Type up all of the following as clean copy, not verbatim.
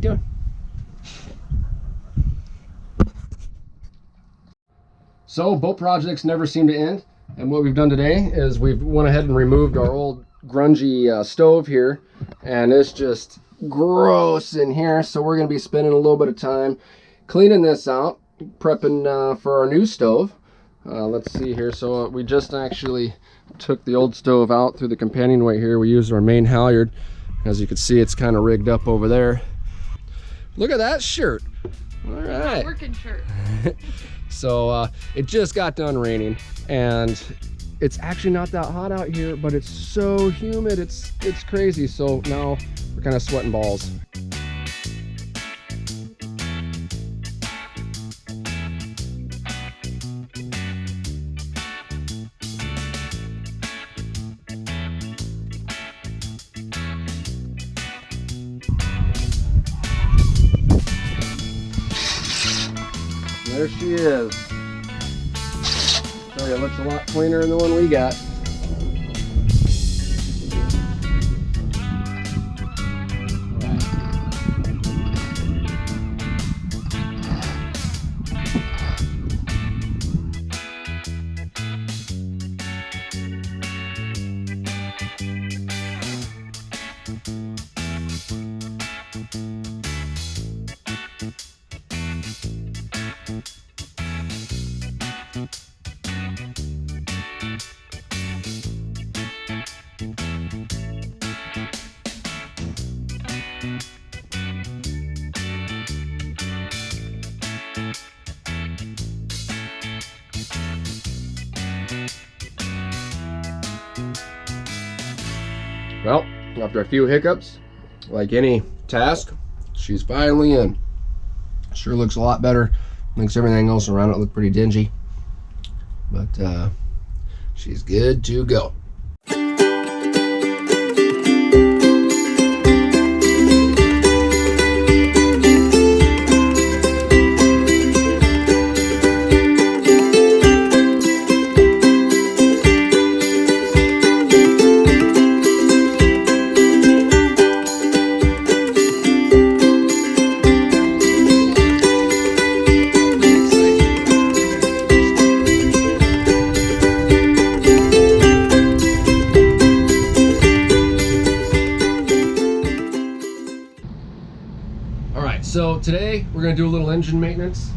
doing? So boat projects never seem to end, and what we've done today is we've went ahead and removed our old grungy stove here, and it's just gross in here. So we're going to be spending a little bit of time cleaning this out, prepping for our new stove. Let's see here. So we just actually took the old stove out through the companionway here. We used our main halyard. As you can see, it's kind of rigged up over there. Look at that shirt. All right. Working shirt. So it just got done raining, and it's actually not that hot out here, but it's so humid. It's crazy. So now we're kind of sweating balls. There she is. Tell you, it looks a lot cleaner than the one we got. Well, after a few hiccups, like any task, she's finally in. Sure looks a lot better. Makes everything else around it look pretty dingy. But she's good to go. So today we're going to do a little engine maintenance.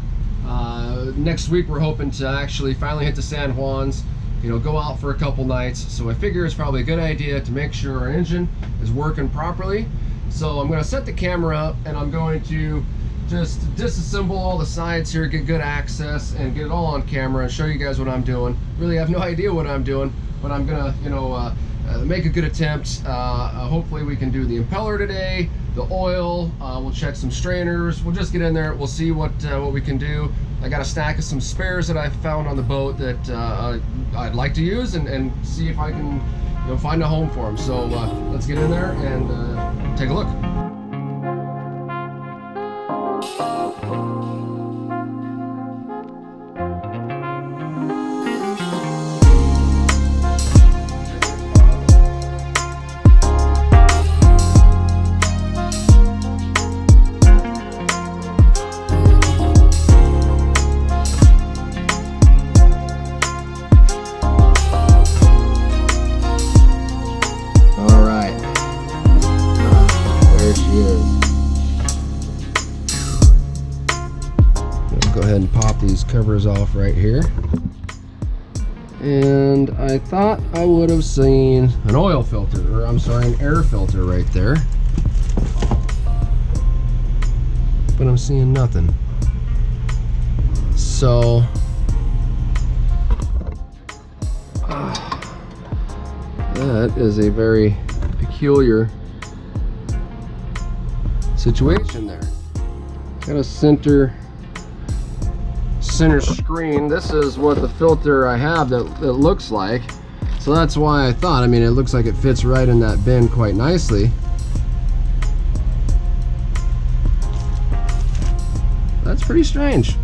Next week we're hoping to actually finally hit the San Juans, go out for a couple nights. So I figure it's probably a good idea to make sure our engine is working properly. So I'm going to set the camera up, and I'm going to just disassemble all the sides here, get good access, and get it all on camera and show you guys what I'm doing. Really have no idea what I'm doing, but I'm going to make a good attempt. Hopefully we can do the impeller today, the oil, we'll check some strainers, we'll just get in there, we'll see what we can do. I got a stack of some spares that I found on the boat that I'd like to use, and see if I can find a home for them. So let's get in there and take a look. Go ahead and pop these covers off right here. And I thought I would have seen an oil filter, or I'm sorry, an air filter right there. But I'm seeing nothing. So that is a very peculiar situation there. Got a center screen. This is what the filter I have that looks like. So that's why I thought, it looks like it fits right in that bin quite nicely. That's pretty strange.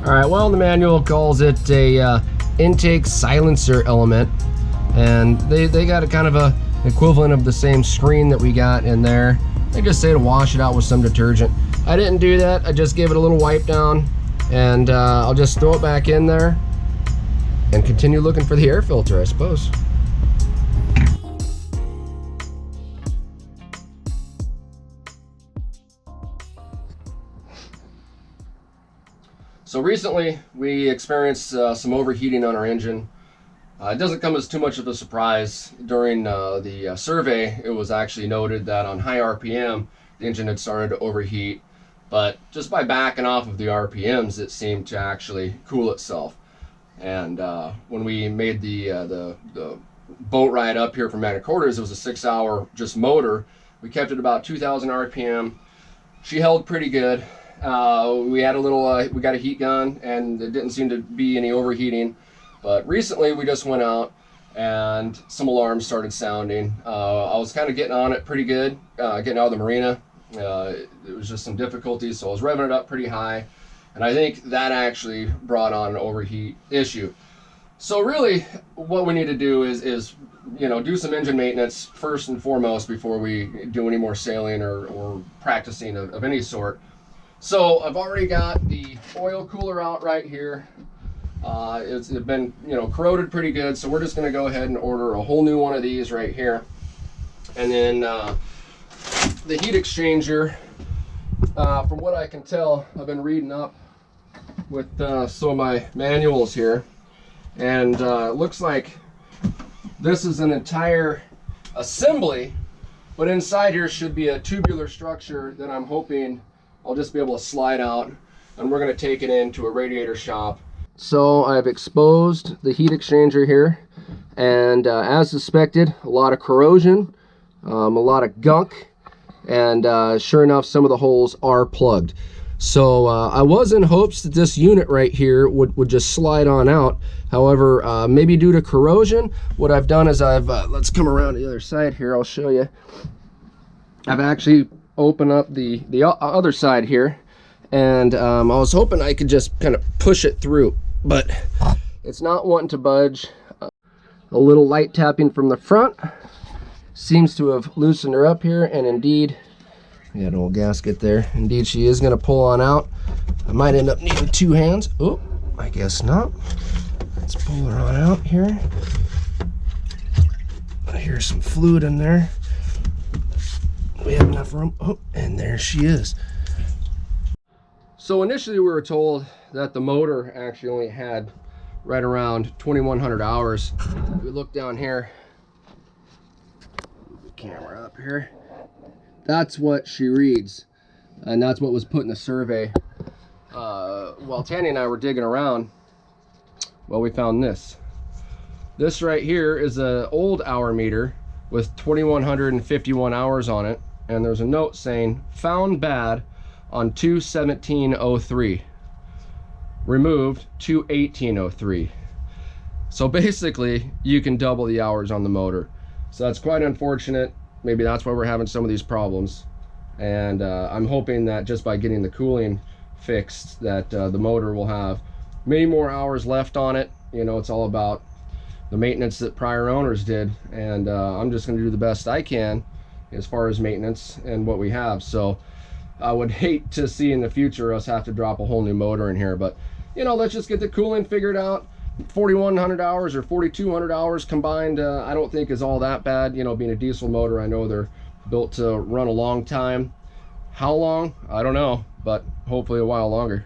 All right, well, the manual calls it a intake silencer element, and they got a kind of a equivalent of the same screen that we got in there. They just say to wash it out with some detergent. I didn't do that. I just gave it a little wipe down, and I'll just throw it back in there and continue looking for the air filter, I suppose. So recently we experienced some overheating on our engine. It doesn't come as too much of a surprise. During the survey, it was actually noted that on high RPM, the engine had started to overheat, but just by backing off of the RPMs, it seemed to actually cool itself. And when we made the boat ride up here from Anacortes, it was a 6-hour just motor. We kept it about 2,000 RPM. She held pretty good. We had a little, we got a heat gun, and it didn't seem to be any overheating. But recently we just went out and some alarms started sounding. I was kind of getting on it pretty good, getting out of the marina. It was just some difficulties, so I was revving it up pretty high. And I think that actually brought on an overheat issue. So really what we need to do is do some engine maintenance first and foremost before we do any more sailing or practicing of any sort. So I've already got the oil cooler out right here. It's been corroded pretty good, so we're just going to go ahead and order a whole new one of these right here. And then the heat exchanger, from what I can tell, I've been reading up with some of my manuals here, and it looks like this is an entire assembly, but inside here should be a tubular structure that I'm hoping I'll just be able to slide out, and we're going to take it into a radiator shop. So I've exposed the heat exchanger here, and as suspected, a lot of corrosion, a lot of gunk, and sure enough, some of the holes are plugged. So I was in hopes that this unit right here would just slide on out. However, maybe due to corrosion, what I've done is let's come around to the other side here, I'll show you. I've actually opened up the other side here, and I was hoping I could just kind of push it through, but it's not wanting to budge. A little light tapping from the front seems to have loosened her up here, and indeed, we got an old gasket there. Indeed, she is going to pull on out. I might end up needing 2 hands. Oh, I guess not. Let's pull her on out here. I hear some fluid in there. We have enough room. Oh, and there she is. So initially we were told that the motor actually only had right around 2,100 hours. We look down here, move the camera up here. That's what she reads, and that's what was put in the survey. While Tanny and I were digging around, well, we found this. This right here is an old hour meter with 2,151 hours on it, and there's a note saying found bad on 2/17/03, removed 2/18/03. So basically you can double the hours on the motor, so that's quite unfortunate. Maybe that's why we're having some of these problems, and I'm hoping that just by getting the cooling fixed that the motor will have many more hours left on it. It's all about the maintenance that prior owners did, and I'm just going to do the best I can as far as maintenance and what we have. So I would hate to see in the future us have to drop a whole new motor in here, but let's just get the cooling figured out. 4,100 hours or 4,200 hours combined, I don't think is all that bad. Being a diesel motor, I know they're built to run a long time. How long? I don't know, but hopefully a while longer.